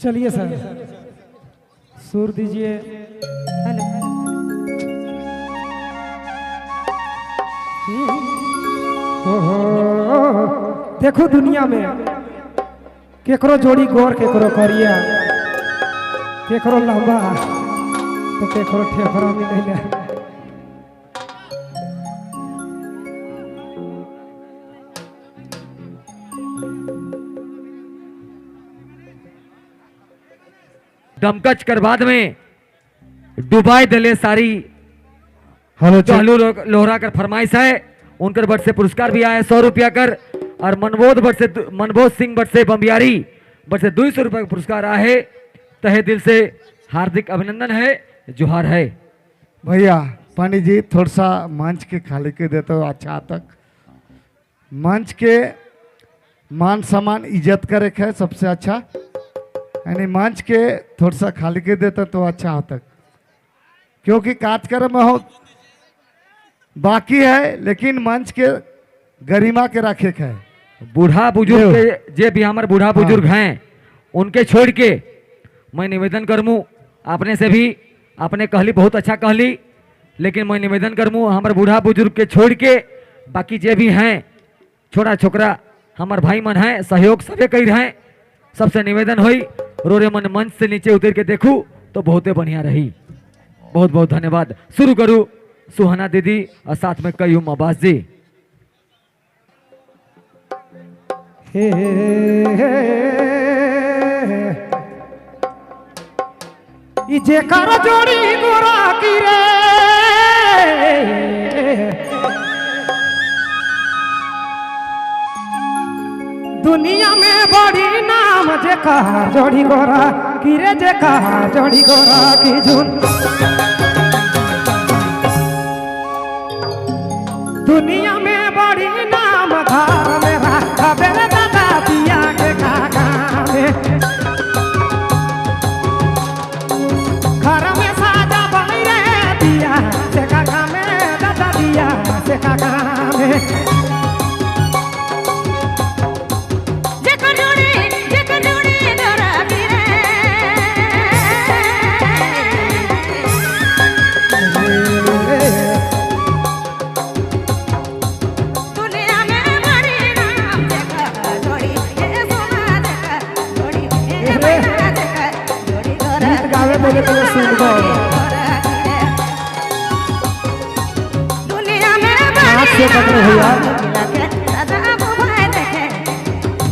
चलिए सर सुर दीजिए। हेलो ओहो देखो दुनिया में केकरो जोड़ी गोर केकरो करिया केकरो लंबा तो केकरो ठेकरो मिले। दमकच कर बाद में डुबाई दले सारी हेलो चालू लोहरा कर फरमाइश है उनकर बट से पुरस्कार भी आया 100 रुपया कर और मनबोध सिंह बट से बम्बियारी बट से 200 रुपया का पुरस्कार आया है। तहे दिल से हार्दिक अभिनंदन है, जोहार है। भैया पांडे जी थोड़ा सा मंच के खाली के देते हो अच्छा तक मंच के मान सम्मान इज्जत करे है सबसे अच्छा, यानी मंच के थोड़ा सा खाली के देते तो अच्छा होता क्योंकि कार्यक्रम में हो बाकी है लेकिन मंच के गरिमा के रखे है। बूढ़ा बुजुर्ग के जे भी हमारे बूढ़ा बुजुर्ग हैं उनके छोड़ के मैं निवेदन करमू आपने से भी आपने कहली बहुत अच्छा कहली लेकिन मैं निवेदन करमू हमारे बूढ़ा बुजुर्ग के छोड़ के बाकी जे भी हैं छोटा छोकरा हमारे भाई मन हैं सहयोग सबे कही रहे। सबसे निवेदन हुई रोरे मन मंच से नीचे उतर के देखू तो बहुते बढ़िया रही। बहुत बहुत धन्यवाद। शुरू करूँ सुहाना दीदी और साथ में कई अब्बास जी। जेकर जोड़ी गोरा की रे दुनिया में बड़ी नाम जेकर जोड़ी गोरा की रे जेकर जोड़ी गोरा की झुन दुनिया में बड़ी नाम धार में रखा बेरे दादा दिया के काका में घर में साजा बने दिया से काका में दादा दिया से काका में बोले तो सुन दो दुनिया में हाथ से पकड़ो भैया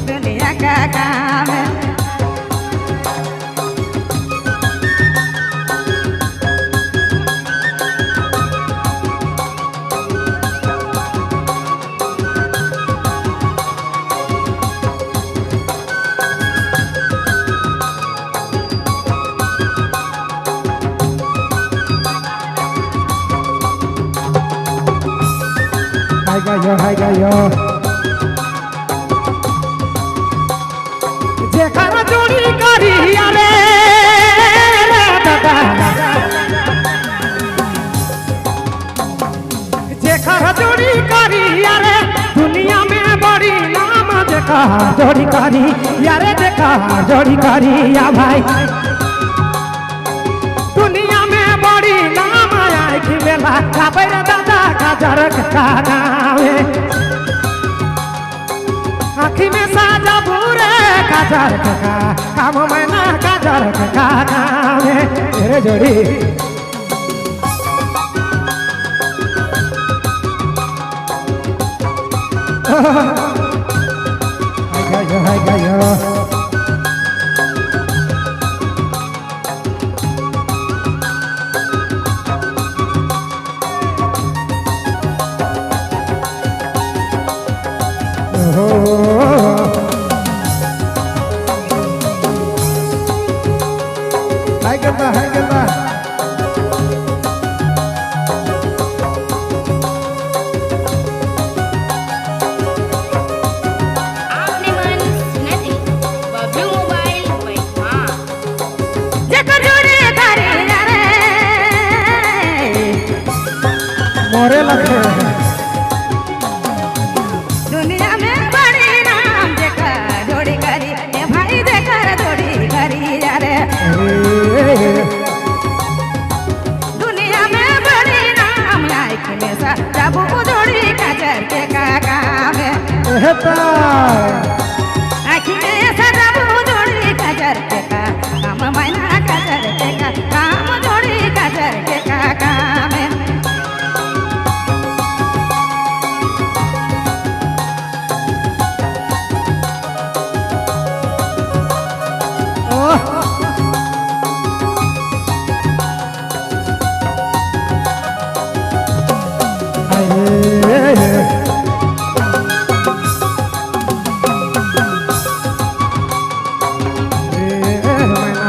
दुनिया का काम है। हाय गायो जेकर जोड़ी करिया रे दादा जेकर जोड़ी करिया रे दुनिया में बड़ी नाम जेकर जोड़ी करिया रे जेकर जोड़ी करिया भाई दुनिया में बड़ी नाम आई कि मेला काबर दादा काजर का नावे आँखी में साजा पूरे काजर का काम में ना काजर का नावे तेरे जोड़ी हाय गायो हाय गल्ला आपने मन सुना थी बब्लू मोबाइल बैठा जेकर जोड़े करे रे मोरे लखे दुनिया में बड़ी नाम जेकर जोड़ी करी ए भाई जेकर जोड़ी करी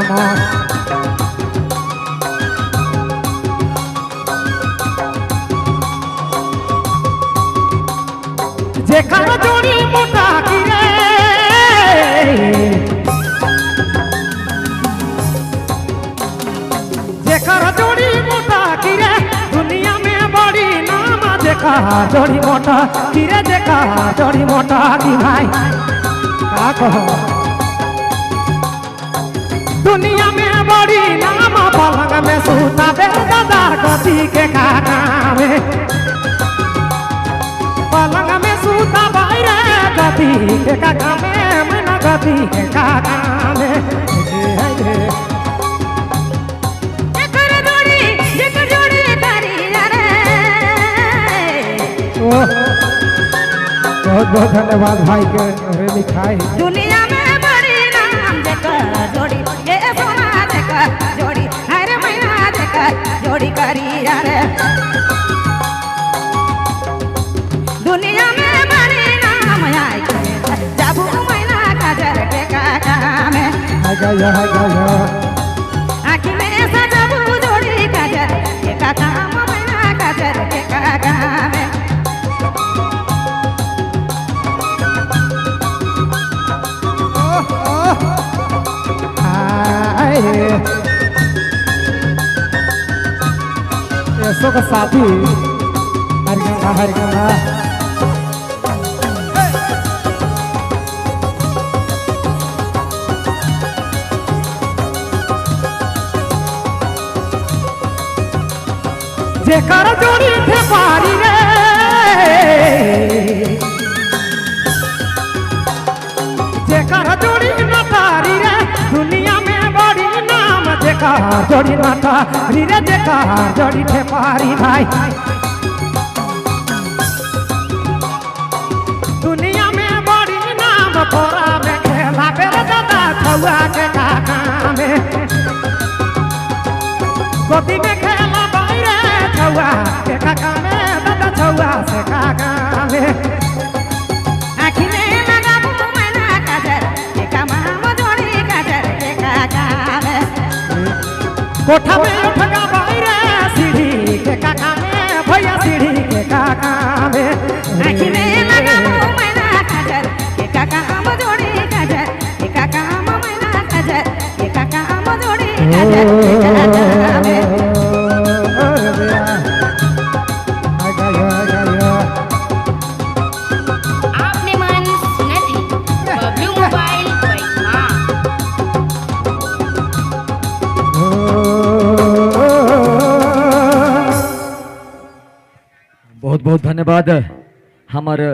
मन जेकर जोड़ी मोटा की रे जेकर जोड़ी मोटा की रे दुनिया में बड़ी नाम जेकर जोड़ी मोटा की रे जेकर जोड़ी मोटा की भाई का कहो दुनिया में बड़ी नाम पलंग में सूता दे दादा गति के काका में पलंग में सूता बाहर गति के काका में मना गति के काका में जेकर जोड़ी करी रे बहुत बहुत धन्यवाद भाई के रे लिखाई दुनिया में बड़ी नाम जेकर जोड़ी ये सोना जेकर जोड़ी अरे मैना जेकर जोड़ी करी रे दुनिया में बड़ी नाम आई जाबू मैना काजर के काका में हाय गया आखी में सजाबू जोड़ी काजर के काका मैना काजर के काका में ऐसो का साथी हरिगंगा हरिगंगा जेकर जोड़ी थे पारी रे जेकर जोड़ी न तारी रे दुनिया में बड़ी नाम जेकर जोड़ी न तारी रे जेकर जोड़ी थे पारी भाई दुनिया में बड़ी नाम तोरा में खेला बेरे दादा छुआ के काका में गोदी में खेला बाहर छुआ के काका में दादा छुआ से काका में आखी में लगाबू मैना काजर के कामा जोड़ी काजर के काका में कोठा में उठगा बाहर सीढ़ी के काका में भैया सीढ़ी के काका में आखी में लगाबू मैना काजर के काका जोड़ी काजर के काका मैना काजर के काका जोड़ी काजर के काका में आपने मन सुना थी बबलू मोबाइल हाँ बहुत बहुत धन्यवाद हमारे